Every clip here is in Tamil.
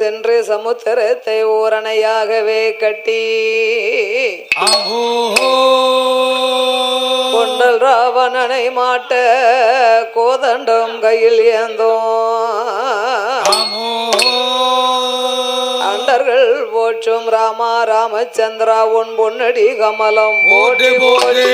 சென்று சமுத்திரத்தை ஓரணையாகவே கட்டி கொண்டல் ராவணனை மாட்ட கோதண்டம் கையில் ஏந்தோம் அண்டர்கள் போற்றும் ராமா ராமச்சந்திரா உன் பொன்னடி கமலம் போற்றி போரே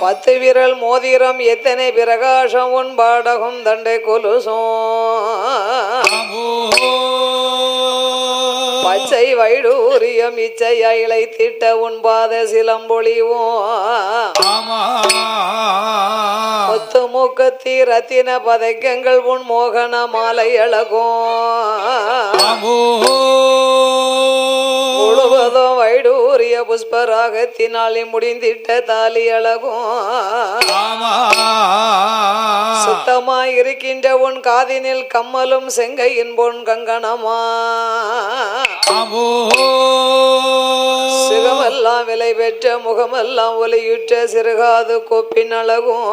பத்து விரல் மோதிரம் எத்தனை பிரகாசம் உன் பாடகம் தண்டை கொலுசோம் பச்சை வைடூரியம் இச்சையை இழைத்திட்ட உன் பாத சிலம்பொழிவோம் முத்து மூக்கத்தி ரத்தின பதைக்கங்கள் உன் மோகன மாலை அழகும் முழுவதும் வைடூரிய புஷ்பராகத்தினாலே முடிந்திட்ட தாலி அழகும் சுத்தமாய் இருக்கின்ற உன் காதினில் கம்மலும் செங்கையின் பொன் கங்கணமா சிகமெல்லாம் விலை பெற்ற முகமெல்லாம் ஒலியுற்ற சிறுகாது கொப்பின் அழகும்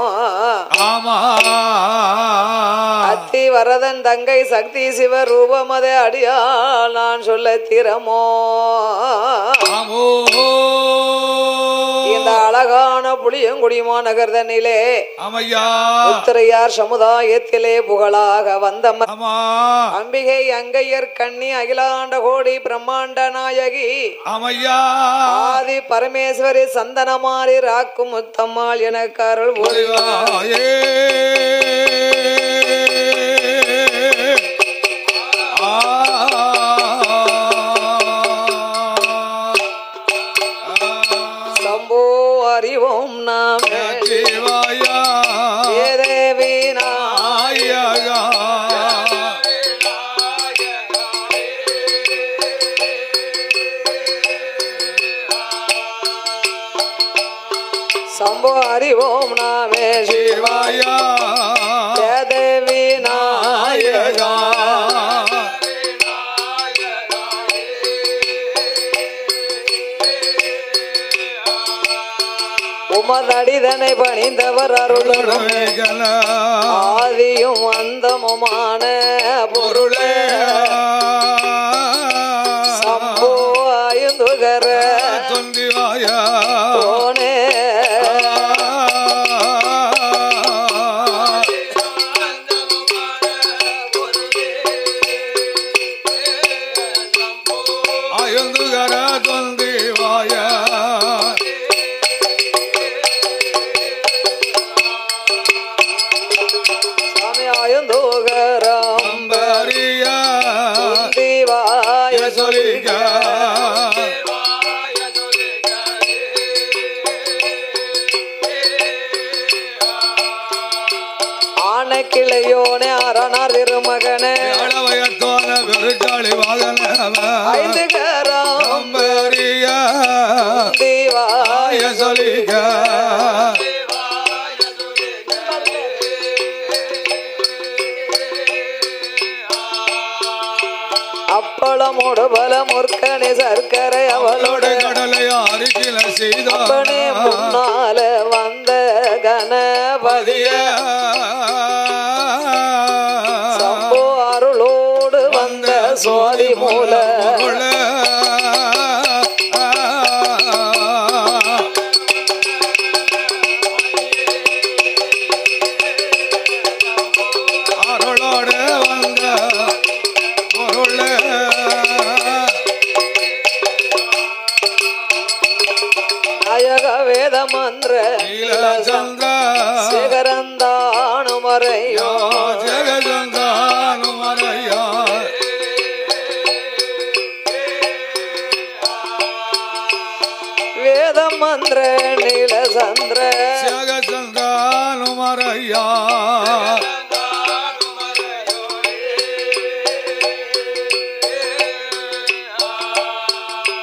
அத்தி வரதன் தங்கை சக்தி சிவ ரூபமதை அடியால் நான் சொல்ல திறமோ இந்த அழகான புளியங்குடி மாநகர்தனிலே உத்திரையார் சமுதாயத்திலே புகழாக வந்த அம்பிகை அங்கையர் கண்ணி அகிலாண்ட கோடி பிரம்மாண்ட நாயகி ஆதி பரமேஸ்வரி சந்தனமாரி ராக்கும் முத்தம்மாள் எனக்கு அருள் புரிவாயே சம்போ அறிவோம் நாம் தேவி நாயகா சம்போ அறிவோம் நாமே சிவாயா தேவி நாயகா உமதடிதனை பணிந்தவர் அருளும் ஆதியும் அந்தமுமான பொருளே சம்போ ஆயுந்துகர போனே ஆயுந்துகர தொந்திவாய கிளையோனே அரணார் திருமகனே அளவயத்தோன பெருச்சாளி வாகன ஐந்து கரம் தீவாய சொல்லிக அப்பளமோடு பல முற்கனே சர்க்கரை அவளோட கடலை அருகில செய்தே முன்னால வந்த கணபதிய சம்போ அருளோடு வந்த சுவாதி மூல அருளோடு வந்த பொருள் நாயக வேத மந்திர சேகரந்தானுமரையோ ஜெகஜந்தானுமரையோ வேத மந்திர நீலசந்திர ஜெகஜந்தானுமரையோ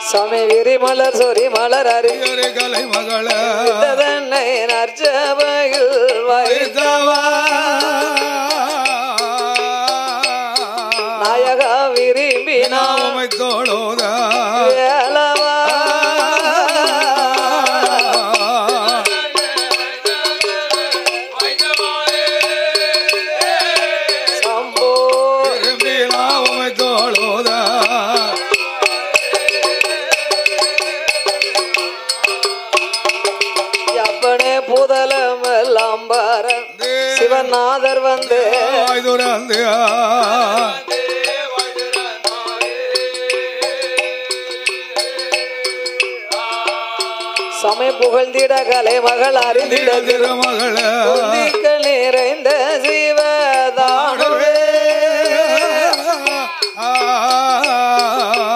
சுவாமி விரிமலர் சொரி மலர் அறியரை கலை மகள தன்னை நற்சபையில் வைத்தவா நாயகா விரும்பினாமை தோழோத வேலவா சிவநாதர் வந்து துறந்து சமய புகழ்ந்திட கலை மகள் அறிந்திட திருமகள நிறைந்த சிவதானவே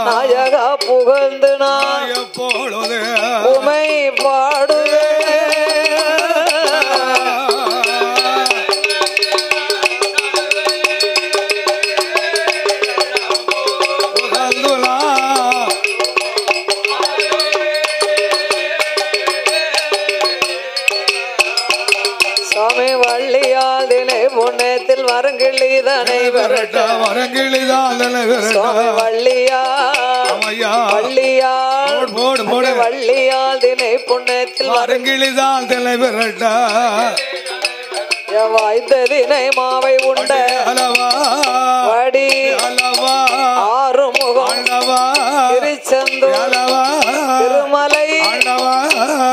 நாயகா புகழ்ந்து நான் எப்பொழுது உமை பாடுவே வள்ளியால் தினை புண்ணத்தில் வரங்கிள்ளிதனை விரட்ட வரங்கிள்ளிதான் வள்ளியால் தினை புண்ணத்தில் வரங்கிள்ளிதான் தினை விரட்ட வாய்த்ததினை மாவை உண்ட வடி ஆறுமுகம் திருச்செந்தூர் திருமலை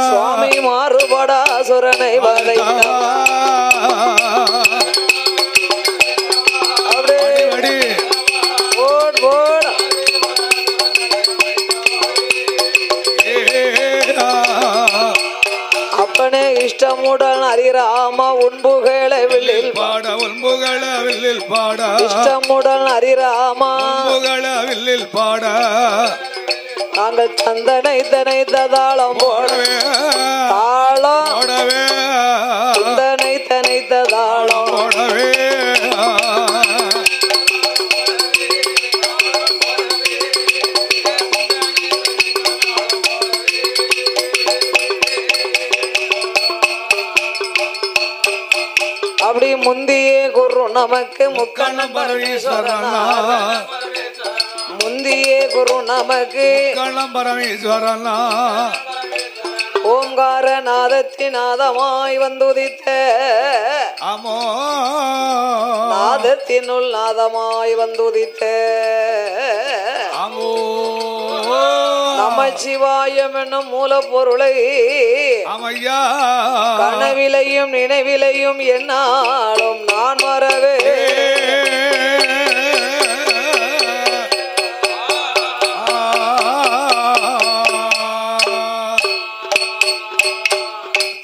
சுவாமி மாறுபடா சுரனை வதைத்தார் அப்பனே இஷ்டமுடன் ஹரிராம உண்புகளை வில்லில் பாட உண்புகள வில்லில் பாட இஷ்டமுடன் ஹரிராம உண்புகள வில்லில் பாட நாங்கள் தந்தனை தனைத்ததாளம் போடவே தாளம் போடவே தந்தனை தனைத்ததாளம் போடவே அப்படி முந்தியே குரு நமக்கு முக்கண்ண பரமேஸ்வரனா முந்தியே குரு நமக்கு முக்கண்ண பரமேஸ்வரனா ஓங்கார நாதத்தின் நாதமாய் வந்துதித்த அமோ நாதத்தினுள் நாதமாய் வந்துதித்த அமோ நமச்சிவாயம் என்னும் மூலப்பொருளை அமையா கனவிலையும் நினைவிலையும் என்னாலும் நான் மறவே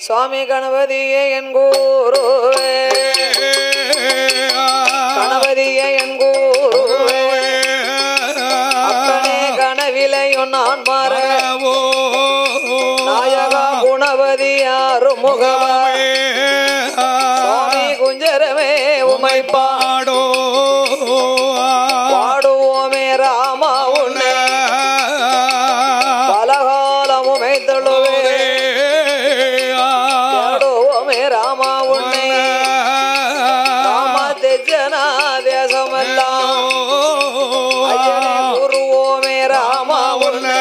சுவாமி கணபதியே என் குருவே கணபதியே என் குருவே அப்பனே கனவிலையும் நான் மறவோ நாயகா குணபதி ஆறுமுகமே சுவாமி குஞ்சரமே உமை பாடோ பாடுவோமே ராமா உன்னை பலகாலம் உமை தொழுவே பாடுவோமே ராமா உன்னை ராமா தெஜனா தேசமெல்லாம் ஐயனே குருவோமே ராமா உன்னை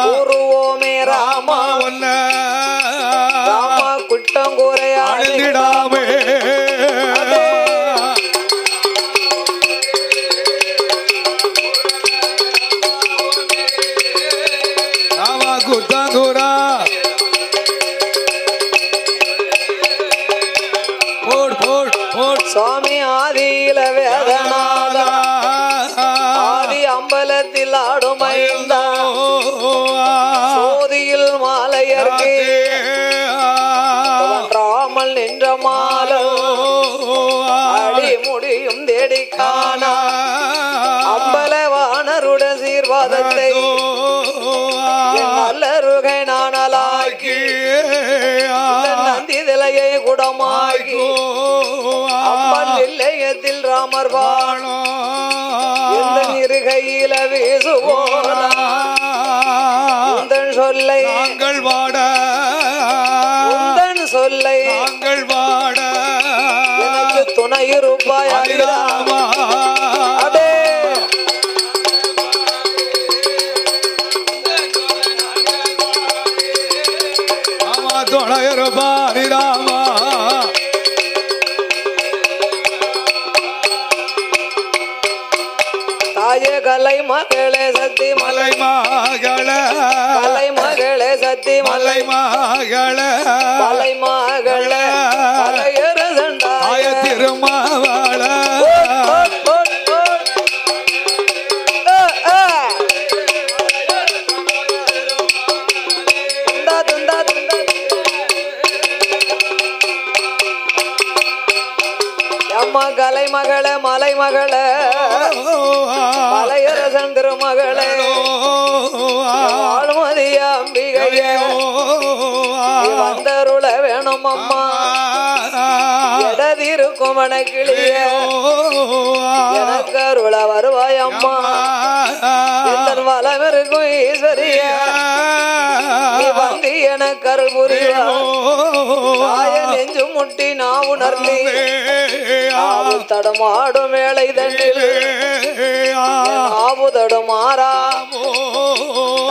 குருவோமே ராமா உன்னை ராமா குட்டம் குறையாடிடாமே ராமா குத்தங்குரா சுவாமி ஆதியில வேதநாதா ஆதி அம்பலத்தில் ஆடுமைந்தா சோதியில் மாலையர்க்கு ராமல் நின்ற மாலோ அடி முடியும் தேடி காணா அம்பலவானருட சீர்வாதத்தை நல்லருகை நாணலாக்கி நந்திதலையை குடமாகி அம்மன் நிலையத்தில் ராமர் வாழோ எந்த இருகையில வீசுவோனா உந்தன் சொல்லை நாங்கள் வாட உந்தன் சொல்லை நாங்கள் வாட எனக்கு துணை இருப்பாய் ராமா அதே ராமா துணையருபாரி ராமா தாயே கலை மகளே சக்தி மலை மகள கலை மகளே சக்தி மலை மகள மலை மகளே கலைய கலைமகள மலைமகள மலையரசன் திருமகளே ஆளுமதிய அம்பிகைய வந்தருள வேணும் அம்மா எடதிருக்கும் மனக்கிளிய எனக்கு அருள வருவாய் அம்மா எந்தன் வளம் இருக்கும் ஈஸ்வரிய நீ வந்து எனக்கு அருள் புரியா தாய நெஞ்சு முட்டி நான் உணர்ந்தி ஆவு தடமாடும் வேலை தண்டில் ஆவு தடுமாறா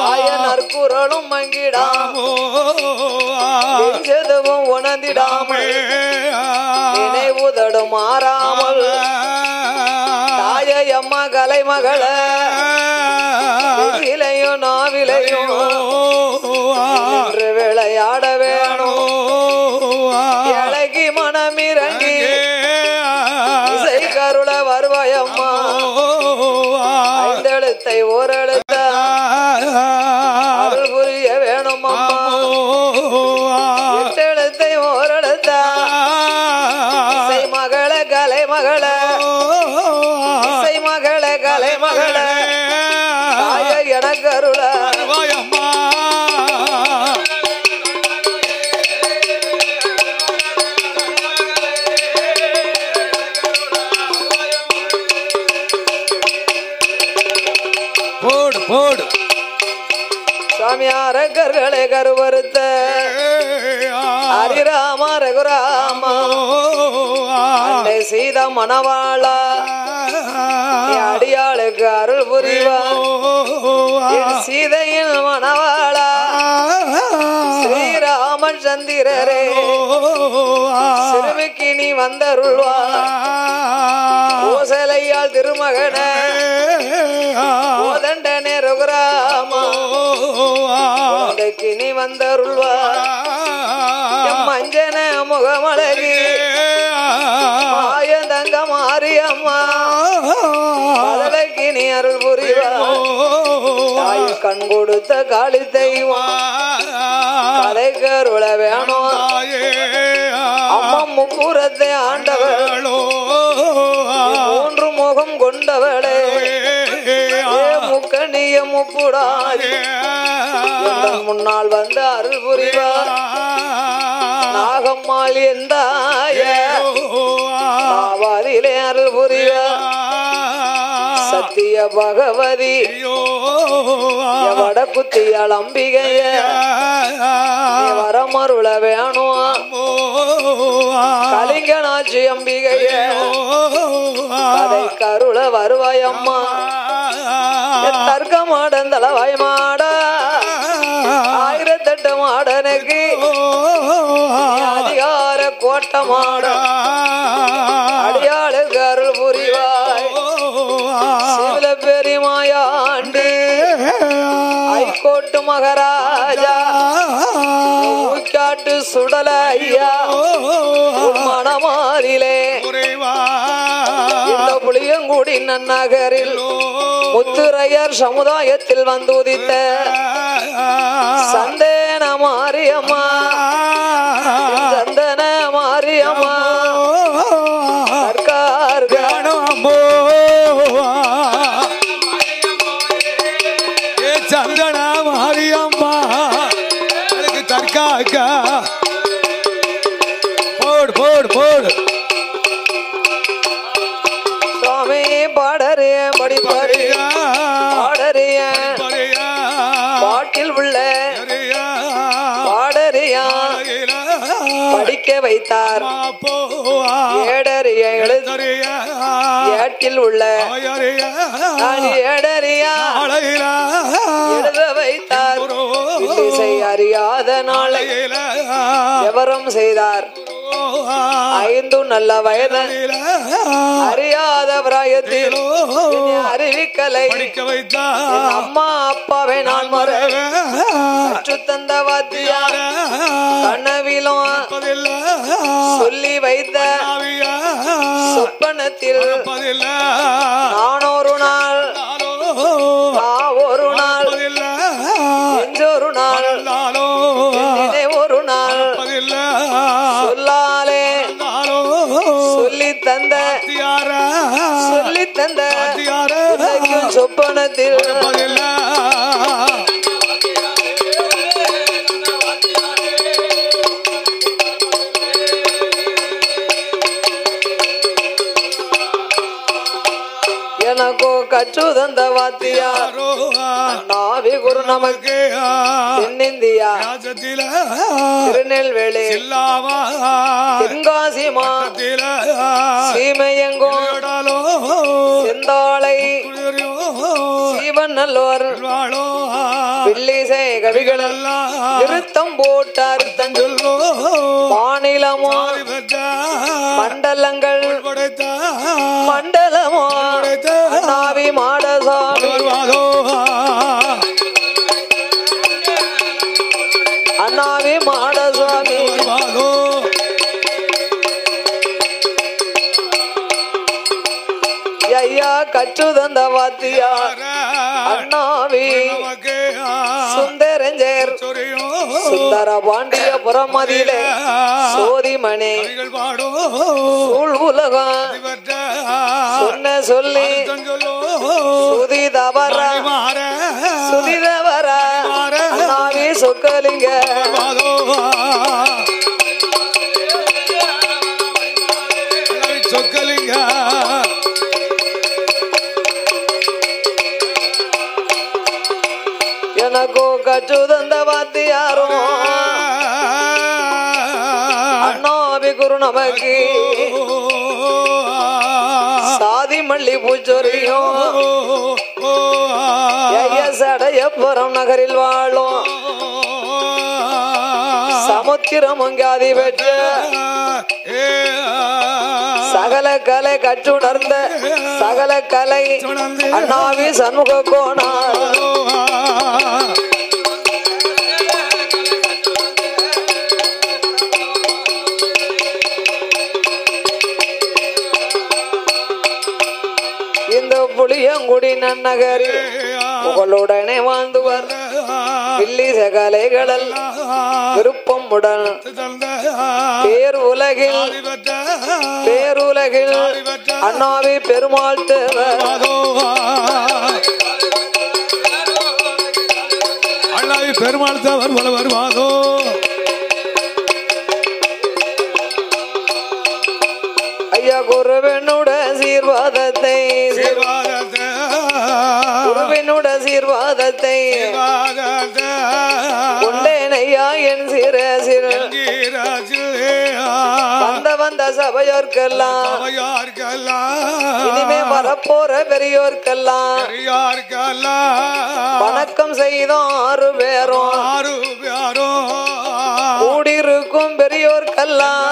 தாய நற்குரலும் மங்கிடாம் நெஞ்சதுவும் உணர்ந்திடாமல் நினைவு தடுமாறாமல் தாய அம்மா கலைமகள இலையும் நாவிலையும் என்று விளையாட வேணும் இலகி மனமிறங்கி இசை கருள வருவாயம்மா ஐந்தெழுத்தை ஓரெழுத்த அருள் புரிய வேணும் அம்மா எட்டெழுத்தை ஓரெழுத்த இசை மகள கலை மகள இசை மகள கலை மகள தாய எனக்கு அருள போடு சாமியார கர்களை கருவறுத்த ஹரிராம ரகுராமா சீதா மணவாளா அடியாளுக்கு அருள் புரிவா சீதையின் மணவாளா ஸ்ரீராமன் சந்திரரே சிறுமிக்கு நீ வந்தருள்வா கோசலையால் திருமகன கோதண்டனே ரகுராமா நீ வந்தருள்வா மஞ்சன முகமழகி மாயதங்க மாரியம்மா அதலைக்கு நீ அருள் புரிவா தாய் கண் கொடுத்த காளி தெய்வம் கதை கருள வேணும் அம்மா முப்புறத்தை ஆண்டவள் மூன்று முகம் கொண்டவளே முக்கணிய முப்புடாதி முன்னால் வந்து அருள் புரிவார் நாகம்மாள் எந்தாய நாவாதிலே அருள் புரிவார் சத்திய பகவதி வடக்குத்தியால் அம்பிகைய வரமருள வேணும் கலிங்கனாட்சி அம்பிகைய கதை கருள வருவாய் அம்மா தர்க்க மாடந்தளவாய் மாட ஆயிரத்தெட்டு மாடனுக்கு அதிகார கோட்ட மாட அடியாளுக்கு அருள் புரிவாய் சிவல பெருமாயாண்டி ஐகோட்டு மகாராஜா ஊக்காட்டு சுடல ஐயா மணமாரிலே இந்த புளியங்குடி நன்னகரில் முத்துரையர் சமுதாயத்தில் வந்து உதித்த சந்தன மாரியம்மா சந்தன மாரியம்மா சந்தன மாரியம்மா தற்காக்க போடு போடு போடு சுவாமி பாடறிய படிப்பறிய பாடறிய பாட்டில் உள்ள பாடறியா படிக்க வைத்தார் ஏடறிய எழுதறிய ஏட்டில் உள்ள ஏடறியா எழுத வைத்தார் இசை அறியாத நாளை எவரும் செய்தார் 5 நல்ல வயது அறியாத பிராயத்தில் அறிவிக்கலை அம்மா அப்பாவை நான் மறச்சு தந்த வாத்தியார் கனவிலும் சொல்லி வைத்த சொப்பனத்தில் நான் ஒரு நாள் ஒரு நாள் ஒரு நாள் ஒரு நாள் சொல்லாலே சொல்லி தந்த தந்த சொப்பனத்தில் எனக்கோ கற்று தந்த வாத்தியாரோ நாவி குரு நமக்கு தென்னிந்தியா திருநெல்வேலி தென்காசி சீமையங்கோ செந்தாளை சீவநல்லூர் பிள்ளிசை கவிகள் திருத்தம் போட்டார் தஞ்சொல்லோ மாநிலமோ மண்டலங்கள் மண்டலமோ நாவி மாடசாமி அண்ணாவி மாடசாமி ஐயா கற்று தந்த வாத்தியார் அண்ணாவி சுந்தரஞ்சர் சுந்தர பாண்டிய புறமதியிலே சோதிமணி சூழ் உலகம் சொன்ன சொல்லி சுதிதவர அண்ணாவி சொக்கலிங்க சொக்கலிங்க எனக்கோ கற்று தந்த வாத்தியாரோ அண்ணாவி குரு நமக்கு சாதி மல்லி பூச்சொரியும் சடையப்புறம் நகரில் வாழும் சமுத்திரம் அங்காதி பெற்ற சகல கலை கற்றுணர்ந்த சகல கலை அண்ணாவி சண்முக கோணார் இந்த புளியங்குடி நன்னகரில் புகழுடனே வாழ்ந்துவர் பில்லி சகலைகள் விருப்பம் உடன் பேருலகில் அண்ணாவி பெருமாள் தேவர் அண்ணாவி பெருமாள் தேவர் போல வருவாதோ ஐயா குருவினுட சீர்வாதத்தை குருவினுட சீர்வாதத்தை கொண்டேனையா என் சிரசில் வந்த சபையோர்க்கெல்லாம் இனிமே வரப்போற பெரியோர்க்கெல்லாம் வணக்கம் செய்தோம் 6 பேரும் கூடியிருக்கும் பெரியோர்க்கெல்லாம்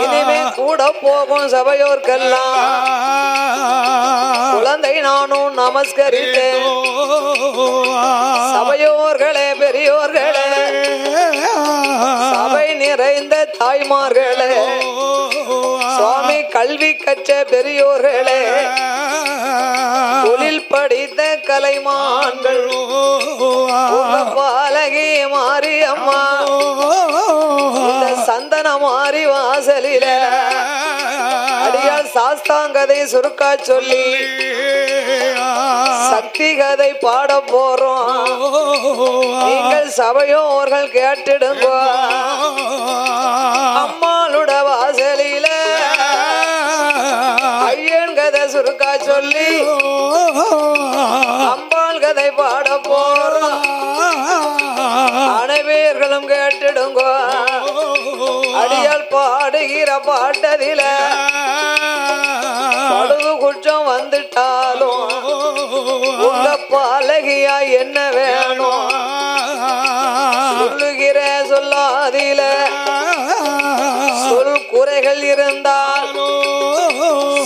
இனிமே கூட போகும் சபையோர்க்கெல்லாம் குழந்தை நானும் நமஸ்கரித்தேன் சபையோர்களே பெரியோர்களே சபை நிறைந்த தாய்மார்களே சுவாமி கல்வி கற்ற பெரியோர்களே தொழில் படித்த கலைமான்கள் பாலகி மாரியம்மா இந்த சந்தன மாறி வாசலில அடியால் சாஸ்தாங்கதை சுருக்கா சொல்லி சக்தி கதை பாட போறோம் நீங்கள் சபையோர்கள் கேட்டிடுங்க அம்மாளுட வாசலில ஐயன் கதை சுருக்கா சொல்லி அம்பாள் கதை பாட போறோம் அனைவர்களும் கேட்டிடுங்க அடியால் பாடுகிற பாட்டதில படுகு குற்றம் வந்துட்டாலும் உங்க பாலகியா என்ன வேணும் சொல்லுகிற சொல்லாதில சொல் குறைகள் இருந்தால்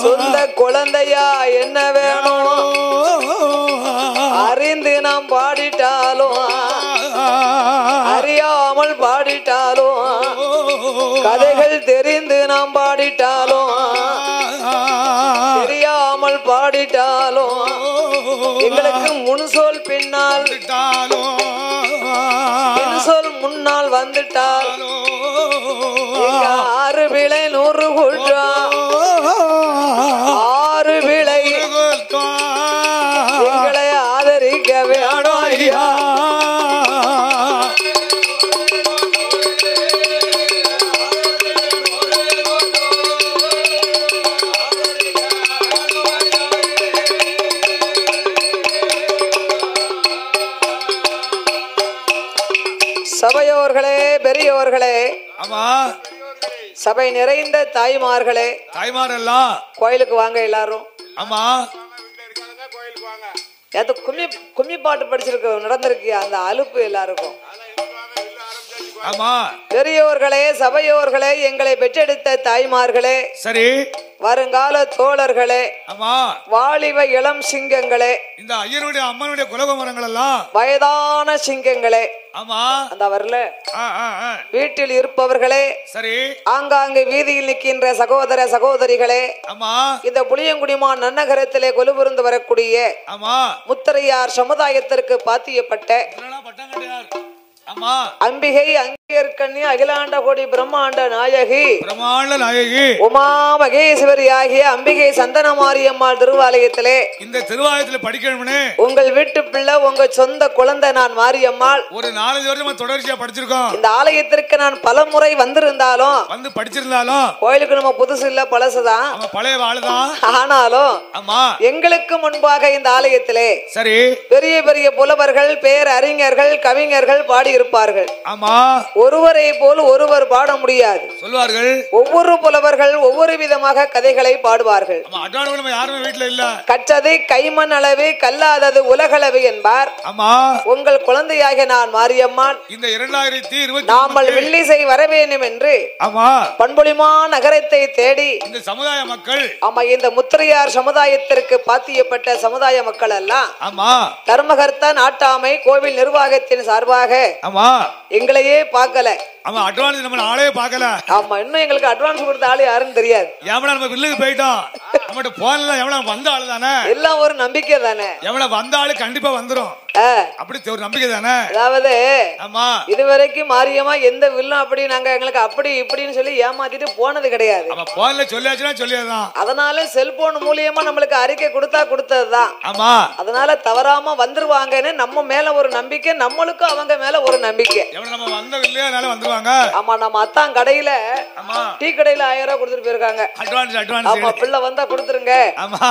சொந்த குழந்தையா என்ன வேணும் அறிந்து நாம் பாடிட்டாலும் அறியாமல் பாடிட்டாலும் கதைகள் தெரிந்து நாம் பாடிட்டாலும் தெரியாமல் பாடிட்டாலும் எங்களுக்கு முன் சொல் பின்னால் பின் சொல் முன்னால் வந்துட்டால் 6 பிழை 100 குற்றம் 6 சபையோர்களே, பெரியோர்களே, ஆமா, சபை நிறைந்த தாய்மார்களே, தாய்மார் எல்லாம் கோயிலுக்கு வாங்க எல்லாரும். ஆமா, அது கும்மி பாட்டு படிச்சிருக்கு நடந்திருக்கு அந்த அலுப்பு எல்லாருக்கும். ஆமா, பெரியோர்களே, சபையோர்களே, எங்களை பெற்றெடுத்த தாய்மார்களே, சரி, வருங்கால தோழர்களே, ஆமா, வாலிப இளம் சிங்கங்களே, இந்த ஐயருடைய அம்மனுடைய குலகுமரங்கள் எல்லாம் வயதான சிங்கங்களே, ஆமா, அந்த வரல வீட்டில் இருப்பவர்களே, சரி, ஆங்காங்கு வீதியில் நிற்கின்ற சகோதர சகோதரிகளே, ஆமா, இந்த புளியங்குடிமா நன்னகரத்திலே கொலுபுருந்து வரக்கூடிய ஆமா, முத்தரையார் சமுதாயத்திற்கு பாத்தியப்பட்ட ஆமா, அம்பிகை அங்கேற்கண்ணி அகிலாண்ட கோடி பிரம்மாண்ட நாயகி பிரம்மாண்ட நாயகி உமா மகேஸ்வரி ஆகிய அம்பிகை சந்தன மாரியம்மாள் திருவாலயத்திலே இந்த திருவாலயத்தில் படிக்கணும்னு உங்கள் வீட்டு பிள்ளை உங்க சொந்த குழந்தை நான் மாரியம்மாள் ஒரு 4 வருஷமா தொடர்ச்சியா படிச்சிருக்கோம். இந்த ஆலயத்திற்கு நான் பல முறை வந்திருந்தாலும் வந்து படிச்சிருந்தாலும் கோயிலுக்கு நம்ம புதுசு இல்ல பழசுதான், பழைய வாழ்தான். ஆனாலும் ஆமா, எங்களுக்கு முன்பாக இந்த ஆலயத்திலே சரி பெரிய பெரிய புலவர்கள், பேரறிஞர்கள், கவிஞர்கள் பாடி இருப்பார்கள். ஆமா, ஒருவரை போல் ஒருவர் பாட முடியாது சொல்வார்கள். ஒவ்வொரு புலவர்கள் ஒவ்வொரு விதமாக கதைகளை பாடுவார்கள். யாருமே வீட்டுல இல்ல. கற்றது கைமண் அளவு, கல்லாதது உலகளவு என்பார். ஆமா, உங்கள் குழந்தையாக நான் மாரியம்மாள் இந்த 2020 நாமல் வில்லிசை வர வேண்டும் என்று ஆமா பண்புலிமா நகரத்தை தேடி இந்த சமுதாய மக்கள், ஆமா, இந்த முத்திரையார் சமுதாயத்திற்கு பாத்தியப்பட்ட சமுதாய மக்கள் எல்லாம் ஆமா தர்மகர்த்தா நாட்டாமை கோவில் நிர்வாகத்தின் சார்பாக ஆமா எங்களையே பார்க்கல. ஆமா, அட்வான்ஸ் நம்ம ஆளே பார்க்கல. ஆமா, இன்னும் எங்களுக்கு அட்வான்ஸ் கொடுத்த ஆளு யாருன்னு தெரியாது. எவனா நம்ம வில்லுக்கு போயிட்டோம், நம்மகிட்ட போன்ல எவனா வந்த ஆளு தானே, எல்லாம் ஒரு நம்பிக்கை தானே. எவனா வந்த ஆளு கண்டிப்பா வந்துரும், அப்படி ஒரு நம்பிக்கை தானே. அதாவது ஆமா, இதுவரைக்கும் மாரியமா எந்த வில்லும் அப்படி நாங்க எங்களுக்கு அப்படி இப்படின்னு சொல்லி ஏமாத்திட்டு போனது கிடையாது. ஆமா, போன்ல சொல்லியாச்சுன்னா சொல்லியதான். அதனால செல்போன் மூலியமா நம்மளுக்கு அறிக்கை கொடுத்ததுதான். ஆமா, அதனால தவறாம வந்துருவாங்கன்னு நம்ம மேல ஒரு நம்பிக்கை, நம்மளுக்கும் அவங்க மேல ஒரு நம்பிக்கை. நம்ம வந்த இல்லையா வந்துருவாங்க. ஆமா, நம்ம அத்தான் கடையில டீ கடையில 1000 ரூபாய் கொடுத்துட்டு போயிருக்காங்க. அட்வான்ஸ். ஆமா, பிள்ளை வந்தா கொடுத்துருங்க. ஆமா,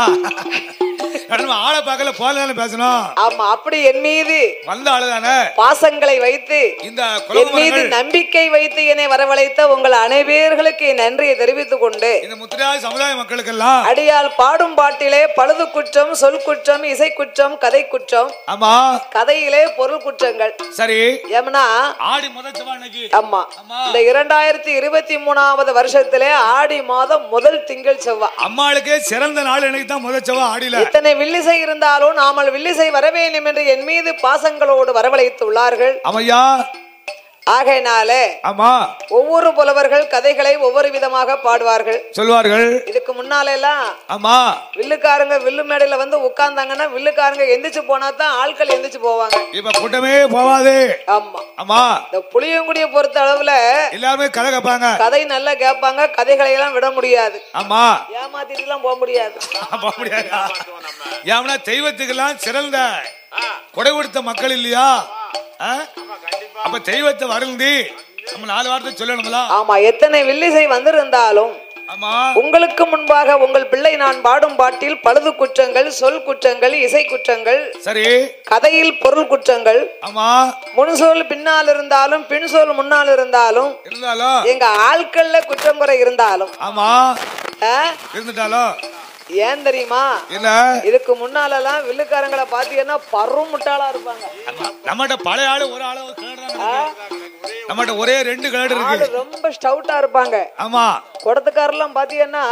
ஆளை பார்க்கல போன்ல பேசணும். ஆமா, அப்படி என் மீது வந்த ஆளுதானே பாசங்களை வைத்து இந்த என் மீது நம்பிக்கை வைத்து என்னை வரவழைத்த உங்கள் அனைவர்களுக்கு நன்றியை தெரிவித்துக் கொண்டு இந்த முத்திரையார் சமுதாய மக்களுக்கு எல்லாம் அடியால் பாடும் பாட்டிலே பழுது குற்றம், சொல் குற்றம், இசை குற்றம், கதை குற்றம். ஆமா, கதையிலே பொருள் குற்றங்கள். சரி, ஏம்னா ஆடி முதல் செவ்வாய்க்கு, ஆமா, இந்த 2023வது வருஷத்திலே ஆடி மாதம் முதல் திங்கள் செவ்வாய் அம்மாளுக்கே சிறந்த நாள் எனக்கு தான் முதல் செவ்வாய். ஆடியில இத்தனை வில்லிசை இருந்தாலும் நாமல் வில்லிசை வர வேண்டும் என்று என் மீது பாசங்களோடு வரவழைத்து உள்ளார்கள். ஆமையா, ஆகையினாலே ஆமா, ஒவ்வொரு புலவர்கள் கதைகளை ஒவ்வொரு விதமாக பாடுவார்கள், சொல்வார்கள். இதுக்கு முன்னால எல்லாம் ஆமா, வில்லுக்காரங்க வில்லு மேடையில வந்து உட்கார்ந்தாங்கன்னா வில்லுக்காரங்க எந்திரிச்சு போனா தான் ஆட்கள் எந்திரிச்சு போவாங்க. இப்ப கூட்டமே போவாது. ஆமா, ஆமா, இந்த புளியங்குடியை பொறுத்த அளவுல எல்லாருமே கதை கேட்பாங்க, கதை நல்லா கேட்பாங்க, கதைகளை எல்லாம் விட முடியாது. ஆமா, ஏமாத்திட்டு எல்லாம் போக முடியாது. ஏன்னா தெய்வத்துக்கு எல்லாம் சிறந்த கொடை கொடுத்த மக்கள் இல்லையா? அப்ப தெய்வத்தை வருந்தி நம்ம 4 வார்த்தை சொல்லணும்ல. ஆமா, எத்தனை வில்லிசை வந்திருந்தாலும் உங்களுக்கு முன்பாக உங்கள் பிள்ளை நான் பாடும் பாட்டில் பழுது குற்றங்கள், சொல் குற்றங்கள், இசை குற்றங்கள், சரி, கதையில் பொருள் குற்றங்கள், ஆமா, முன்சொல் பின்னால் இருந்தாலும் பின்சொல் முன்னால் இருந்தாலும் எங்க ஆட்கள்ல குற்றம் குறை இருந்தாலும், ஆமா, இருந்துட்டாலும் ஏன் தெரியுமா? இதுக்கு முன்னாலெல்லாம் வில்லுக்காரங்களை பாத்தீங்கன்னா பரும் முட்டாளா இருப்பாங்க. நம்மகிட்ட பழைய ஆளு ஒரு ஆளு நம்மகிட்ட ஒரே 2 கிளடு இருக்கு, ரொம்ப ஸ்டவுட்டா இருப்பாங்க. ஆமா, குடத்துக்காரெல்லாம் பாத்தீங்கன்னா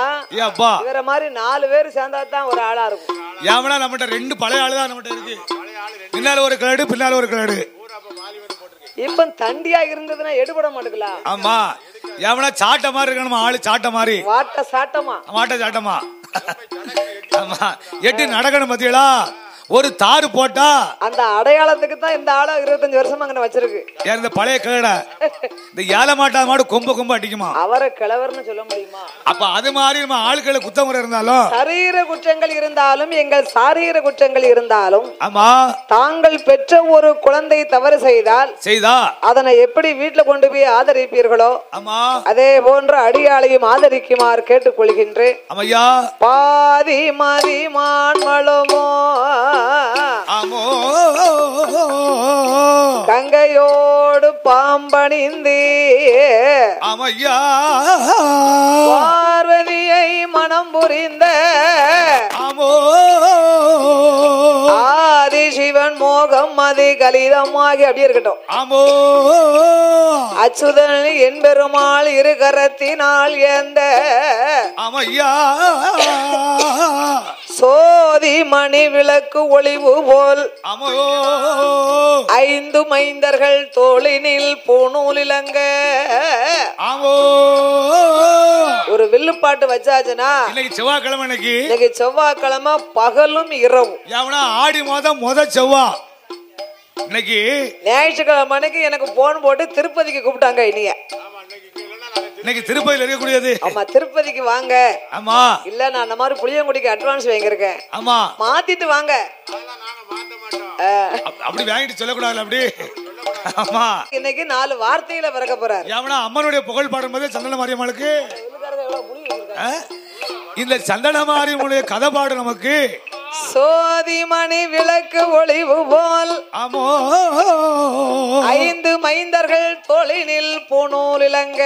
இவர மாதிரி 4 பேர் சேர்ந்தா தான் ஒரு ஆளா இருக்கும். ஏமனா நம்மகிட்ட 2 பழைய ஆளு தான் நம்மகிட்ட இருக்கு, பின்னால ஒரு கிளடு பின்னால ஒரு கிளடு. இப்ப தண்டியா இருந்ததுன்னா எடுபட மாட்டேங்களா? ஆமா, ஏமனா சாட்ட மாதிரி இருக்கணும், ஆளு சாட்ட மாதிரி, வாட்ட சாட்டமா, வாட்ட சாட்டமா. ஆமா, எட்டு நடக்கணும் பத்தியலா. ஒரு தாறு போட்டா அந்த அடையாளத்துக்கு தான் இந்த ஆள 25 வருஷமா அங்க வச்சிருக்கு. இந்த பழைய கிழட இந்த ஏல மாட்டா மாடு கொம்ப கொம்ப அடிக்குமா, அவரை கிழவர்னு சொல்ல முடியுமா? அப்ப அது மாதிரி நம்ம ஆட்களை குத்தமுறை இருந்தாலும் சரீர குற்றங்கள் இருந்தாலும் எங்கள் சாரீர குற்றங்கள் இருந்தாலும், ஆமா, தாங்கள் பெற்ற ஒரு குழந்தை தவறு செய்தா அதனை எப்படி வீட்டுல கொண்டு போய் ஆதரிப்பீர்களோ, ஆமா, அதே போன்ற அடியாளையும் ஆதரிக்குமாறு கேட்டுக்கொள்கின்றேன். ஆமையா, பாதி மதி மான்மளமோ கங்கையோடு பாம்பணிந்து ஆமையா பார்வதியை மனம் புரிந்த ஆமோ ஆதிசிவன் மோகம் அது கலிதமாகி அப்படியே இருக்கட்டும். ஆமோ அச்சுதன் என்பெருமாள் இரு கரத்தினால் ஏந்த ஆமையா சோதி மணி விளக்கு ஒளிவு போல் ஆமோ 5 மைந்தர்கள் தோளினில் பூநூலிலங்க. ஆமோ ஒரு வில்லுப்பாட்டு வச்சாச்சுன்னா இன்னைக்கு செவ்வாய்க்கிழமை, இன்னைக்கு செவ்வாய்க்கிழமை பகலும் இரவும். ஆடி மாதம் செவ்வா. இன்னைக்கு ஞாயிற்றுக்கிழமைக்கு எனக்கு போன் போட்டு திருப்பதிக்கு கூப்பிட்டாங்க. இன்னைக்கு திருப்பதியில் இருக்கக்கூடியது. ஆமா, திருப்பதிக்கு வாங்க. ஆமா, இல்ல நான் அந்த மாதிரி புளியங்குடிக்கு அட்வான்ஸ் வாங்கியிருக்கேன். ஆமா, மாத்திட்டு வாங்க. அப்படி வாங்கிட்டு சொல்லக்கூடாது. அப்படி ஆமா, இன்னைக்கு 4 வார்த்தையில பிறக்க போறாரு. அம்மனுடைய புகழ் பாடும்போது சந்தன மாரியம்மனுக்கு இந்த சந்தன மாரியம்மனுடைய கதை பாடு நமக்கு சோதி மணி விளக்கு ஒளிவு போல் ஆமோ 5 மைந்தர்கள் தோளினில் பூநூலிலங்க.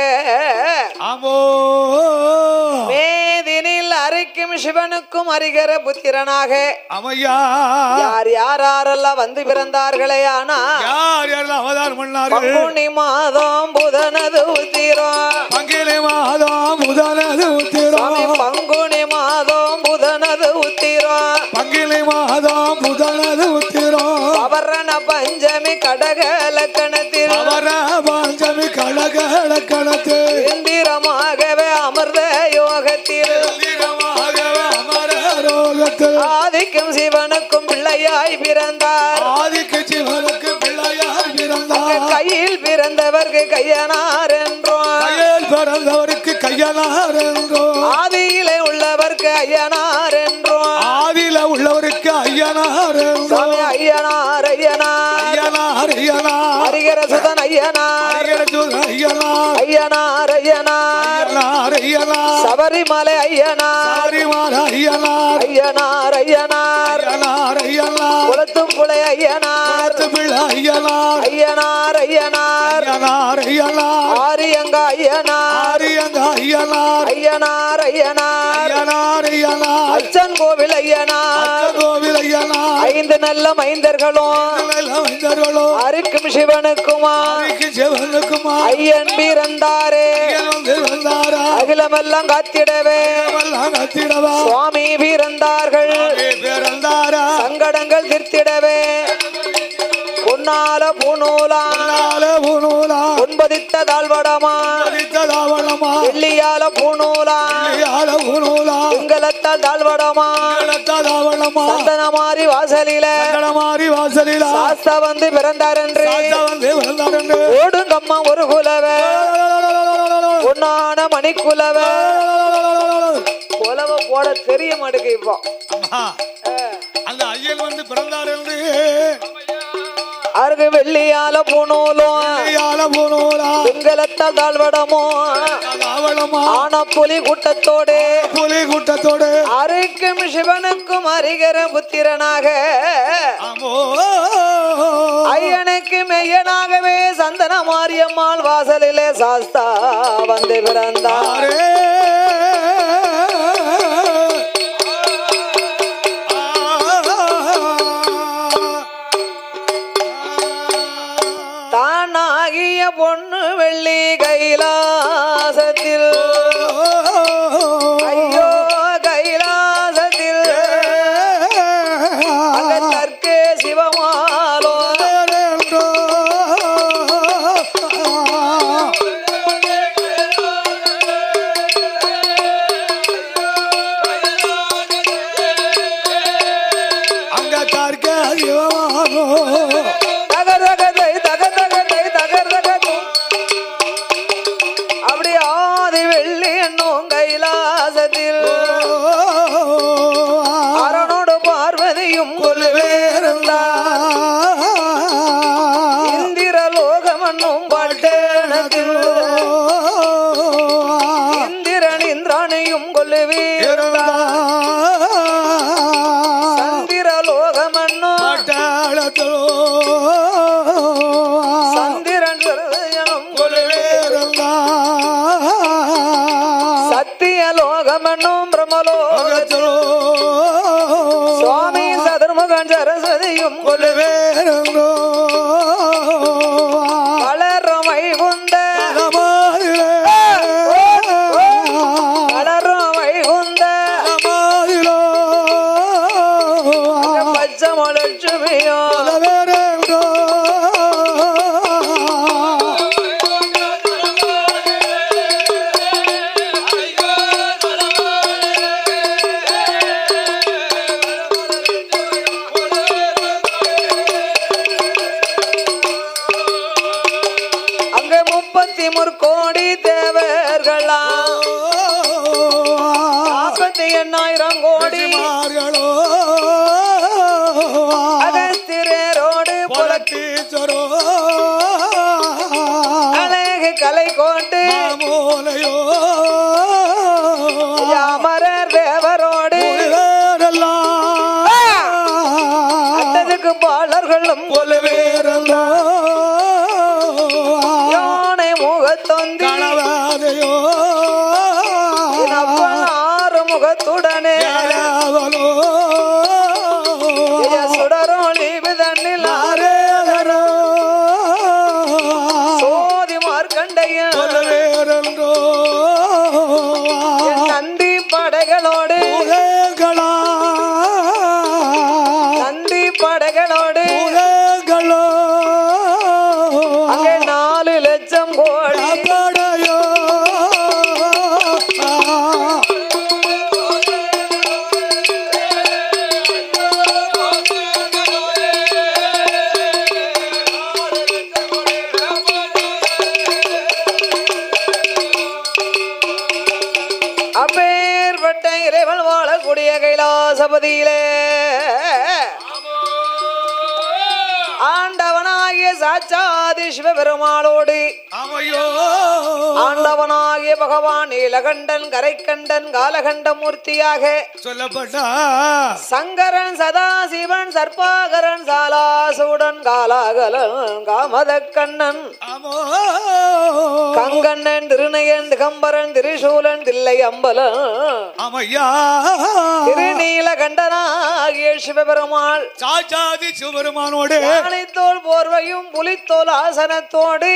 ஆமோ மேதினில் அரைக்கும் சிவனுக்கும் அறிகிற புத்திரனாக அமையா யார் யாரெல்லாம் வந்து பிறந்தார்களே. ஆனா யார் யாரெல்லாம் அவதாரம் பண்ணார்கள்? பங்குனி மாதம் புதனது உத்திரம். பங்குனி மாதம் புதனது உத்திரம். பங்குனி மாதம் புதனது உத்திரம். பங்குனி மாதம் புதனது உத்திரம். அவரண பஞ்சமி கடக லக்கணத்தில். பஞ்சமி கடக லக்கணத்தில். இந்திரமாகவே அமர்ந்த யோகத்தில். ஆதிக்கும் சிவனுக்கும் பிள்ளையாய் பிறந்தார். ஆதிக்கும் சிவனுக்கு பிள்ளையாய் பிறந்தார். கையில் பிறந்தவருக்கு கையனார் என்றோம். கையில் பிறந்தவருக்கு கையனார் என்றோம். ஆதியிலே உள்ளவருக்கு ஐயனார் என்றோம். ஆதியில உள்ளவருக்கு ஐயனார் என்றோம். ஐயனார் ஐயனார் ஐயனார் ஐயனார். ஹரிகர சுதன் ஐயனார். ஹரிகர சுதன் ஐயனார். ஐயனார் ஐயனார். ஐயனார் ஐயனார். சபரிமலை ஐயனார். சபரிமலை ஐயனார். ஐயனார் ஐயனார். ஐயனார் ஐயனார். குளத்தும் புலை ஐயனார். ஐயனார். ஐயனார் ஐயனார். ஐயனார் ஐயனார். ஆரியங்க ஐயனார். ஆரியங்க ஐயனார். ஐயனார் ஐயனார். ஐயனார் ஐயனார். அச்சன் கோவில் ஐயனார். கோவில் ஐயனார். 5 நல்ல மைந்தர்களும் அருக்கும் சிவனுக்குமா ஐயன் பிறந்தாரே. அகிலமெல்லாம் காத்திடவே சுவாமி பிறந்தார்கள். சங்கடங்கள் தீர்த்திடவே பொன்னால பூநூலா பொன்பதித்த தாழ்வடமா வெள்ளியால பூநூலா திங்களத்தால் தாழ்வடமா சந்தன மாறி வாசலில சாஸ்தா வந்து பிறந்தார் என்று ஓடுங்கம்மா ஒரு குலவ பொன்னான மணிக்குலவ குலவ போட தெரிய மாட்டேங்க. இப்போ அந்த ஐயன் வந்து பிறந்தார் என்று அருகு வெள்ளியால பூநூலும் திங்களத்தால் தாழ்வடமோ ஆன புலி கூட்டத்தோடு அருக்கும் சிவனுக்கும் அறிகிற புத்திரனாக ஐயனுக்கு மெய்யனாகவே சந்தன மாரியம்மாள் வாசலிலே சாஸ்தா வந்து பிறந்தார். தானாகிய பொண்ணு வெள்ளி கைலாசத்தில் ஐயோ கைலாசத்தில் அகத்தற்கே சிவமாலோ அங்கத்தற்கே சிவமாலோ அப்படி ஆதி வெள்ளி என்னும் கைலாசத்தில் அரணோடு பார்வதியும் கொள்ளுவேருந்தார். இந்திர லோகம் என்னும் பட்டணத்தில் இந்திரன் இந்திரானையும் கொள்ளுவேருந்தார். சந்திர லோகம் என்னும் சந்திரன் முற்கோடி தேவர்களா 48,000 கோடி அகஸ்திரரோடு புலத்தீச்சரோ அழகு கலை கொண்டு அமரர் தேவரோடு அட்டதுக்கு பாலர்களும் யானை முகத்தொந்தி ஆறு முகத்துடனே சுடரோளி விதண்ணில் சோதி மார்க்கண்டையன் நந்தி படைகளோடு நந்தி படைகளோடு அங்கே 4 லட்சம் கோடி அப்பேற்பட்ட இறைவன் வாழக்கூடிய கைலாசபதியிலே ஆண்டவனாகிய சாட்சாதி சிவபெருமாளோடு ஆண்டவனாகிய பகவான் நீலகண்டன் கரைக்கண்டன் காலகண்ட மூர்த்தியாக சொல்லப்பட்ட சங்கரன் சதாசிவன் சர்பாகரன் சாலாசூடன் காலாகலன் காமதக்கண்ணன் கங்கண்ணன் திருநயன் திகம்பரன் திரிசூலன் தில்லை அம்பலன் திருநீலகண்டனாகிய சிவபெருமாள் சாட்சாதி சிவபெருமானோடு தோல் போர்வையும் புலித்தோல் ஆசனத்தோடு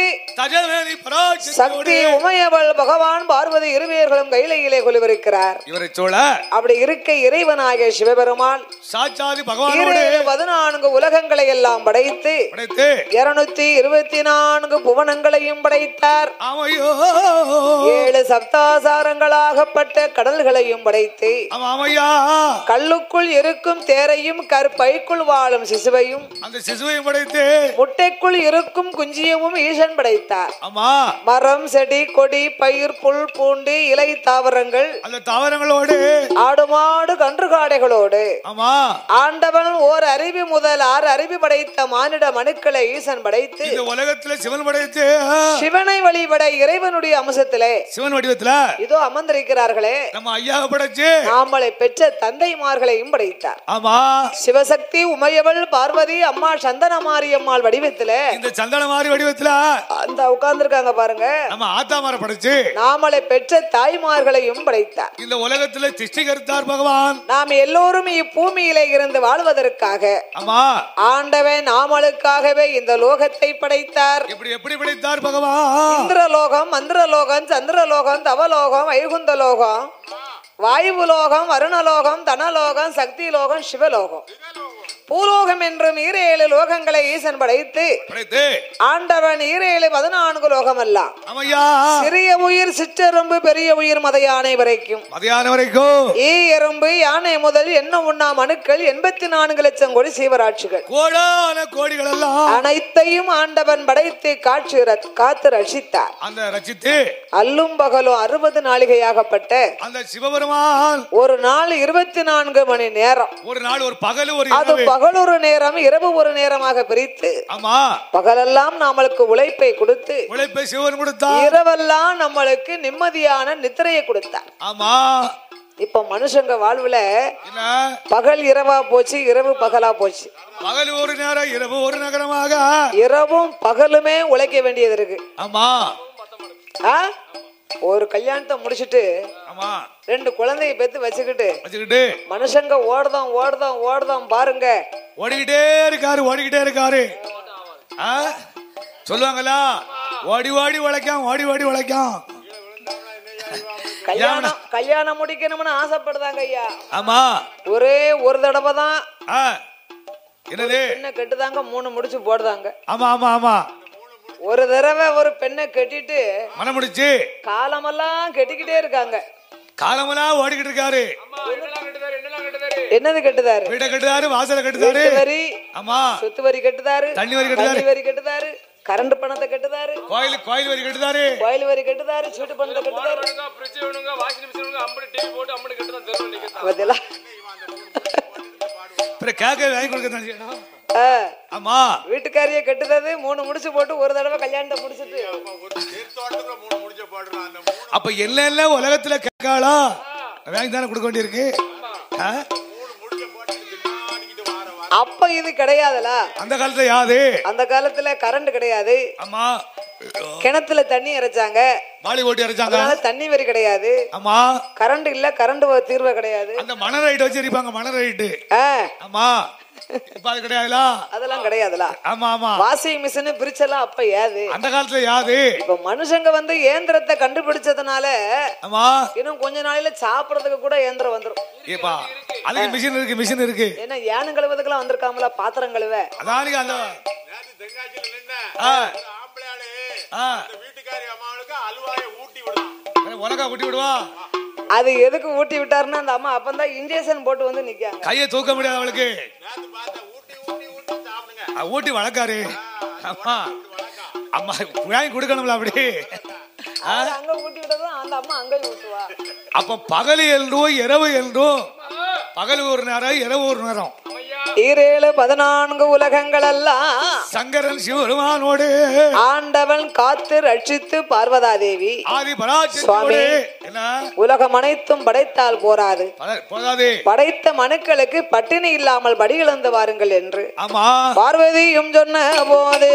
சக்தி உமையவள் பகவான் பார்வதி இருவேர்களும் கையிலே கொலுவிருக்கிறார். இவரை சோழ அப்படி இருக்க இறைவனாகிய சிவபெருமான் சாட்சாதி பகவானோடு 14 உலகங்களை எல்லாம் படைத்து 224 புவனங்களையும் படைத்தார். 7 சப்தாசாரங்களாகப்பட்ட கடல்களையும் படைத்து கல்லுக்குள் இருக்கும் தேரையும் கற்பைக்குள் வாழும் சிசுவையும் அந்த சிசுவையும் படைத்து முட்டைக்குள் இருக்கும் குஞ்சியமும் ஈசன் படைத்தார். மரம் செடி கொடி பயிர் புல் பூண்டு இலை தாவரங்கள் அந்த தாவரங்களோடு ஆடு மாடு கன்று காடைகளோடு ஆண்டவன் ஓர் அருவி முதல் 6 அருவி படைத்த மானிட மனுக்களை ஈசன் படைத்து உலகத்தில் சிவன் படைத்து சிவனை வழிபட இறைவனுடைய அம்சத்திலே சிவன் வடிவத்தில் இதோ அமர்ந்திருக்கிறார்களே நம்ம ஐயாவை படைச்சு நாமளை பெற்ற தந்தைமார்களையும் படைத்தார். சிவசக்தி உமையவள் பார்வதி அம்மா சந்தன மாரியம்மாள் வடிவத்திலே இந்த சந்தன மாரி வடிவத்தில் அந்த உட்கார்ந்திருக்காங்க பாருங்க. நம்ம ஆத்தாமார படைச்சு நாமளை பெற்ற தாய்மார்களையும் படைத்தார். இந்த உலகத்தில் சிருஷ்டிகர்த்தார் பகவான். நாம் எல்லோரும் இப்பூமியிலே இருந்து வாழ்வதற்காக ஆண்டவன் நாமளுக்காகவே இந்த லோகத்தை படைத்தார். எப்படி படைத்தார் பகவான்? இந்திரலோகம் மந்திரலோகம் சந்திரலோகம் தவலோகம் வைகுந்த லோகம் வாயு லோகம் வருணலோகம் தனலோகம் சக்தி லோகம் சிவலோகம் பூலோகம் என்றும் 7 லோகங்களை ஈசன் படைத்து ஆண்டவன் 14 லோகம் அல்ல சிறிய உயிர் சிற்றெரும்பு பெரிய உயிர் மத யானை வரைக்கும் எறும்பு யானை முதல் என்ன உண்ணா மனுக்கள் 84 லட்சம் கோடி சீவராட்சிகள் கோடிகள் அனைத்தையும் ஆண்டவன் படைத்து காத்து ரட்சித்தார். அல்லும் பகலும் 60 நாளிகையாகப்பட்ட அந்த சிவபெருமான் ஒரு நாள் 24 மணி நேரம் ஒரு நாள் ஒரு பகல் ஒரு பகல் ஒரு நேரம் இரவு ஒரு நேரமாக பிரித்து பகலெல்லாம் நம்மளுக்கு உழைப்பை கொடுத்து சிவன் கொடுத்தார், இரவெல்லாம் நம்மளுக்கு நிம்மதியான நித்திரையை கொடுத்தார். இப்ப மனுஷங்க வாழ்வுல பகல் இரவா போச்சு, இரவு பகலா போச்சு. பகல் ஒரு நேரம் இரவு ஒரு நகரமாக இரவும் பகலுமே உழைக்க வேண்டியது இருக்கு. ஒரு கல்யாணத்தை முடிச்சிட்டு 2 குழந்தைய பெத்து வச்சுக்கிட்டு மனுஷங்க ஓடுதான் பாருங்க. ஓடிக்கிட்டே இருக்காரு சொல்லுவாங்களா, ஓடி உழைக்காம். கல்யாணம் முடிக்கணும்னு ஆசைப்படுதாங்க ஐயா. ஒரே ஒரு தடவை தான் என்ன கெட்டுதாங்க 3 முடிச்சு போடுதாங்க. ஒரு தடவை ஒரு பெண்ணை கட்டிட்டு மனம் முடிச்சு காலமெல்லாம் கெட்டிக்கிட்டே இருக்காங்க. காலமெல்லாம் ஓடிக்கிட்டு இருக்காரு. என்னது கட்டுதாரு? வீட்டை கட்டுதாரு, வாசலை கட்டுதாரு, வரி சொத்து வரி கட்டுதாரு, தண்ணி வரி கட்டுதாரு, கரண்ட் பணத்தை கட்டுதாரு, கோயில் வரி கட்டுதாரு, கோயில் வரி கட்டுதாரு, சீட்டு பணத்தை கட்டுதாரு, ஆமா வீட்டுக்காரிய கட்டுறது 3 முடிச்சு போட்டு ஒரு தடவை கல்யாணத்தை முடிச்சிட்டு அப்ப என்ன உலகத்துல கேட்காளா வாங்கி தானே கொடுக்க வேண்டியிருக்கு. அப்ப இது கிடையாதுல. அந்த காலத்துல யாது, அந்த காலத்துல கரண்ட் கிடையாது. ஆமா கிணத்துல தண்ணி இறைச்சாங்க, வாளி ஓட்டி இறைச்சாங்க, தண்ணி வரி கிடையாது. ஆமா கரண்ட் இல்ல, கரண்ட் தீர்வு கிடையாது. அந்த மண ரைட் வச்சு எரிப்பாங்க, மண ரைட். ஆமா இப்ப அது கிடையாதுல, அதெல்லாம் கிடையாதுல. ஆமா ஆமா வாஷிங் மிஷின் பிரிச்செல்லாம் அப்ப யாது, அந்த காலத்துல யாது. இப்ப மனுஷங்க வந்து இயந்திரத்தை கண்டுபிடிச்சதுனால ஆமா இன்னும் கொஞ்ச நாளையில சாப்பிடறதுக்கு கூட இயந்திரம் வந்துரும். ஏப்பா அதுக்கு மிஷின் இருக்கு. ஏன்னா ஏனம் கழுவதுக்கெல்லாம் வந்திருக்காமல, பாத்திரம் கழுவ. அதானிக்கு அந்த வீட்டுக்காரி அம்மாவுக்கு அல்வாயை ஊட்டி விடுவான், உலகா ஊட்டி விடுவா. அது எதுக்கு ஊட்டி விட்டாருன்னா அந்த அம்மா அப்பதான் இன்ஜெக்ஷன் போட்டு வந்து நிக்காங்க, கையை தூக்க முடியாது அவளுக்கு, ஊட்டி வளர்க்காரு. அம்மா அம்மா வாங்கி கொடுக்கணும்ல அப்படி. அங்க ஊட்டி விட்டதும் அந்த அம்மா அங்க ஊட்டுவா. அப்ப பகல் என்றும் இரவு என்றும், பகல் ஒரு நேரம் இரவு ஒரு நேரம், 14 உலகங்கள் எல்லாம் சங்கரன் சிவபெருமானோடு ஆண்டவன் காத்து ரட்சித்து பார்வதா தேவி சுவாமி உலகம் அனைத்தும் படைத்தால் போராது, படைத்த மனுக்களுக்கு பட்டினி இல்லாமல் படி இழந்து வாருங்கள் என்று பார்வதியும் சொன்ன போதே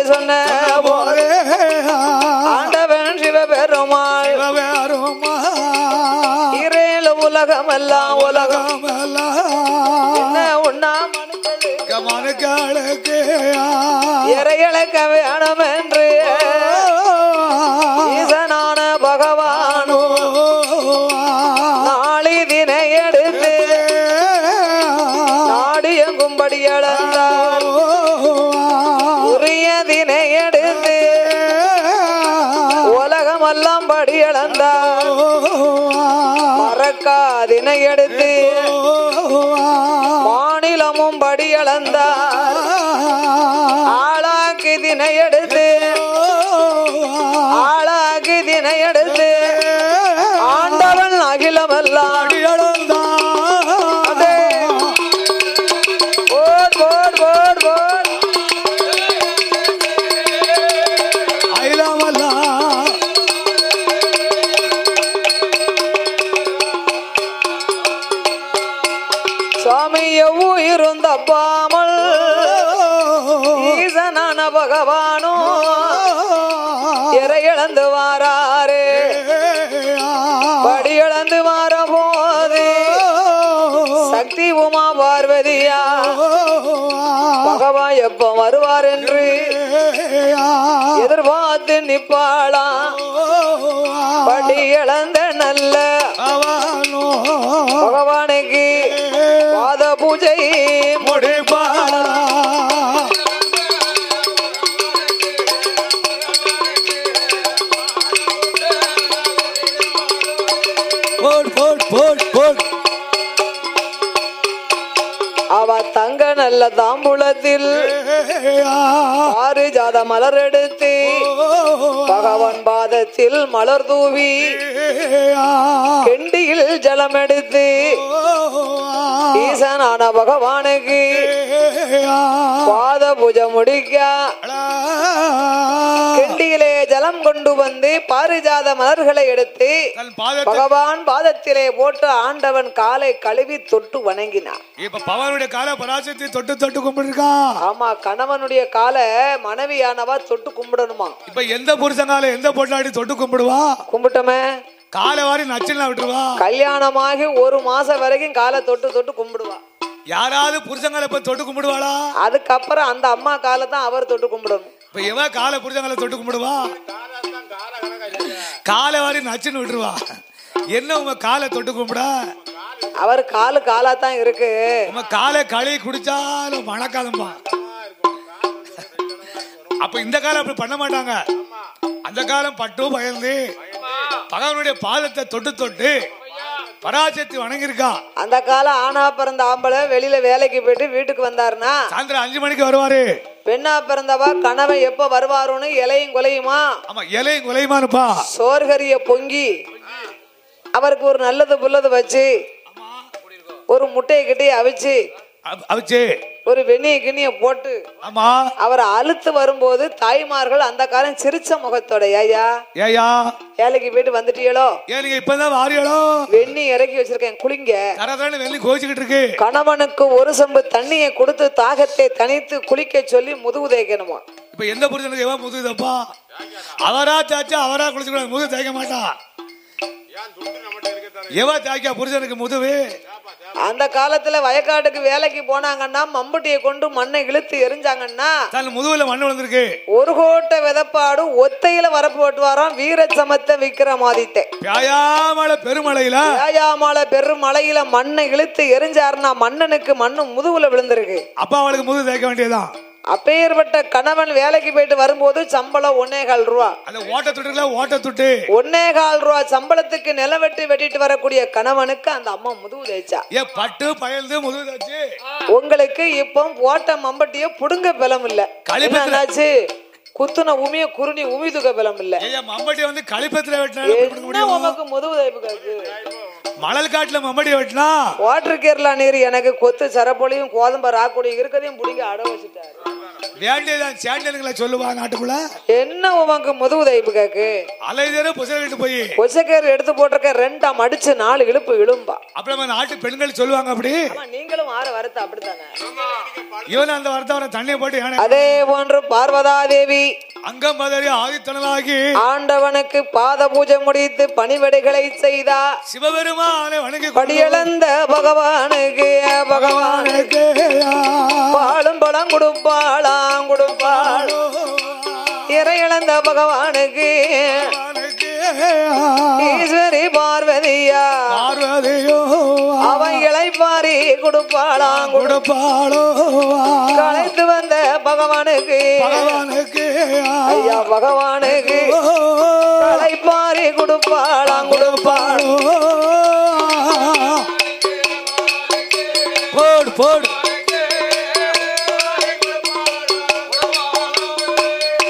ஆண்டவன் சிவபெருமாள் இரேழு உலகம் எல்லாம் உண்ணா மனுக்களுக்கு இறையளக்க வேணும் என்று ஈசனான பகவானோ நாளி தினை எடுத்து நாடு எங்கும்படி அளந்தார், உரிய தினை எடுத்து உலகமெல்லாம் படி அளந்தார், மறக்காதினை எடுத்து மாநிலமும் படி அளந்தார், ஆளாக்கி தினை எடுத்து ஆண்டவன் அகிலமெல்லாம் சுவாமி எவ்வுயிருந்த பாமல் ஈசனான பகவானோ இறை இழந்து வாராரே, படி இழந்து வார போது சக்தி உமா பார்வதியா பகவான் எப்ப வருவார் என்று எதிர்பார்த்து நிப்பாளாம், படி இழந்த நல்ல பகவானுக்கு பாத பூஜை முடிப்பாளா. அவ தங்க நல்ல தாம்பூலத்தில் பாரிஜாத மலர் எடுத்து பகவான் பாதத்தில் மலர் தூவி கெண்டியில் ஜலம் எடுத்து ஈசனான பகவானுக்கு பாத பூஜை முடிக்க கெண்டியிலே ஜலம் கொண்டு வந்து பாரிஜாத மலர்களை எடுத்து பகவான் பாதத்திலே போட்டு ஆண்டவன் காலை கழுவி தொட்டு வணங்கினார். இப்ப பகவானுடைய காலை பராசக்தி தொட்டு தொட்டு கும்பிடுறா. ஆமா, கணவனுடைய காலை மனைவியானவா தொட்டு கும்பிடணுமா. இப்ப எந்த புருஷன் காலை எந்த பொண்ணாடி தொட்டு கும்பிடுவா? கும்பிட்டோமே, காலை வாரி நச்சுல விட்டுருவா. கல்யாணமாகி 1 மாசம் வரைக்கும் காலை தொட்டு தொட்டு கும்பிடுவா. யாராவது புருஷங்களை இப்ப தொட்டு கும்பிடுவாளா? அதுக்கப்புறம் அந்த அம்மா காலை தான் அவர் தொட்டு கும்பிடணும். இப்ப எவ காலை புருஷங்களை தொட்டு கும்பிடுவா? காலை வாரி நச்சுன்னு விட்டுருவா. என்ன உங்க காலை தொட்டு கும்பிட? அவர் காலு காலா தான் இருக்கு. உங்க காலை களி குடிச்சாலும் மழைக்காலம்பா. அப்ப இந்த காலம் அப்படி பண்ண மாட்டாங்க. அந்த காலம் பட்டு பயந்து பகவானுடைய பாதத்தை தொட்டு தொட்டு பராசக்தி வணங்கிருக்கா. அந்த காலம் ஆனா பிறந்த ஆம்பளை வெளியில வேலைக்கு போயிட்டு வீட்டுக்கு வந்தாருன்னா சாயந்தரம் 5 மணிக்கு வருவாரு. பெண்ணா பிறந்தவா கணவன் எப்ப வருவாருன்னு இலையும் கொலையுமா. ஆமா இலையும் கொலையுமானுப்பா. சோர்கரிய பொங்கி அவருக்கு ஒரு நல்லது புல்லது வச்சு ஒரு முட்டையை கிட்டே அவிச்சு ஒரு வெண்ணிய கிண்ணிய போட்டு அவரை அழுத்து வரும்போது தாய்மார்கள் அந்த காலம் சிரிச்ச முகத்தோட ஏயா வேலைக்கு போயிட்டு வந்துட்டீங்களோ இப்பதான் வாரியளோ வெண்ணி இறக்கி வச்சிருக்கேன் குளிங்க. இருக்கு கணவனுக்கு ஒரு செம்பு தண்ணியை கொடுத்து தாகத்தை தனித்து குளிக்க சொல்லி முதுகு தேய்க்கணுமா. இப்ப எந்த புருஷனுக்கு எவன் முதுகு தப்பா? அவரா தாச்சா அவரா குளிச்சு முதுகு தேய்க்க மாட்டா. எவா தாக்கியா புருஷனுக்கு முதுகு? அந்த காலத்துல வயக்காட்டுக்கு வேலைக்கு போனாங்கன்னா மம்பட்டியை கொண்டு மண்ணை இழுத்து எரிஞ்சாங்கன்னா முதுகுல மண்ணு விழுந்திருக்கு. ஒரு கோட்டை விதப்பாடு ஒத்தையில வரப்பு ஓட்டுவாராம் வீர சமத்த விக்ரமாதித்த. பெருமழையில மண்ணை இழுத்து எரிஞ்சாருன்னா மன்னனுக்கு மண்ணு முதுகுல விழுந்திருக்கு. அப்ப அவளுக்கு முதுகு தேய்க்க வேண்டியதான். அப்பேற்பட்ட கணவன் வேலைக்கு போயிட்டு வரும்போது சம்பளம் 1.25 ரூபா. ஓட்ட 1.25 ரூபா சம்பளத்துக்கு நிலவெட்டி வெட்டிட்டு வரக்கூடிய கணவனுக்கு அந்த அம்மா முதுகு தேய்ச்சா. பட்டு பயந்து முதுகு தேய்ச்சு உங்களுக்கு இப்போ ஓட்ட மம்பட்டிய புடுங்க பலம் இல்ல. என்னாச்சு? குத்துன உமிய குருணி உமி துக்க பலம் இல்ல. மம்பட்டி வந்து கழிப்பத்துல வெட்டினா உமக்கு முதுகு தேய்ப்பு. மணல் காட்டுல மம்படி வெட்டினா வாட்டர் கேரளா நீர் எனக்கு கொத்து சரப்பொழியும் கோதம்ப ராக்குடி இருக்கதையும் புடிங்க அட வச்சுட்டாரு. வேண்டியதான் சேண்டலுங்களை சொல்லுவா நாட்டுக்குள்ள. என்ன உமக்கு முதுகு தைப்பு கேக்கு? அலைதேர புசைக்கிட்டு போய் புசைக்கேர் எடுத்து போட்டிருக்க 2 அடிச்சு 4 இழுப்பு இழும்பா. அப்புறமா நாட்டு பெண்கள் சொல்லுவாங்க அப்படி. நீங்களும் ஆற வரத்த அப்படித்தானே. இவன் அந்த வரத்தவரை தண்ணியை போட்டு அதே போன்று பார்வதா தேவி அங்கம் பதறி ஆதித்தனலாகி ஆண்டவனுக்கு பாத பூஜை முடித்து பணிவிடைகளை செய்தா. சிவபெருமானை வணங்கி படியளந்த பகவானுக்கு பாலும் பழம் கொடுப்பாளாம் கொடுப்பாளோ. இறையிழந்த பகவானுக்கு ஈஸ்வரி பார்வதியா அவன் இளைப்பாரி கொடுப்பாளாம் கொடுப்பாளோ. கலைத்து வந்த பகவானுக்கு ஐயா பகவானுக்கு கலைப்பாரி கொடுப்பாளாம் கொடுப்பாளோ. போடு போடு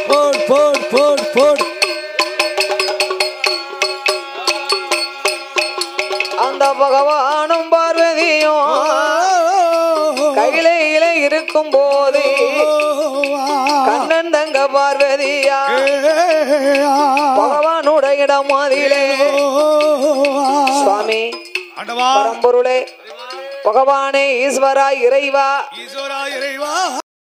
போடு போடு போடு போடு. அந்த பகவானும் பார்வதியும் கையில இருக்கும் போது கண்ணன் தங்க பார்வதியா பகவானுடைய இடம் மாதிரிலே சுவாமி பரம்பொருளே பகவானே ஈஸ்வரா இறைவா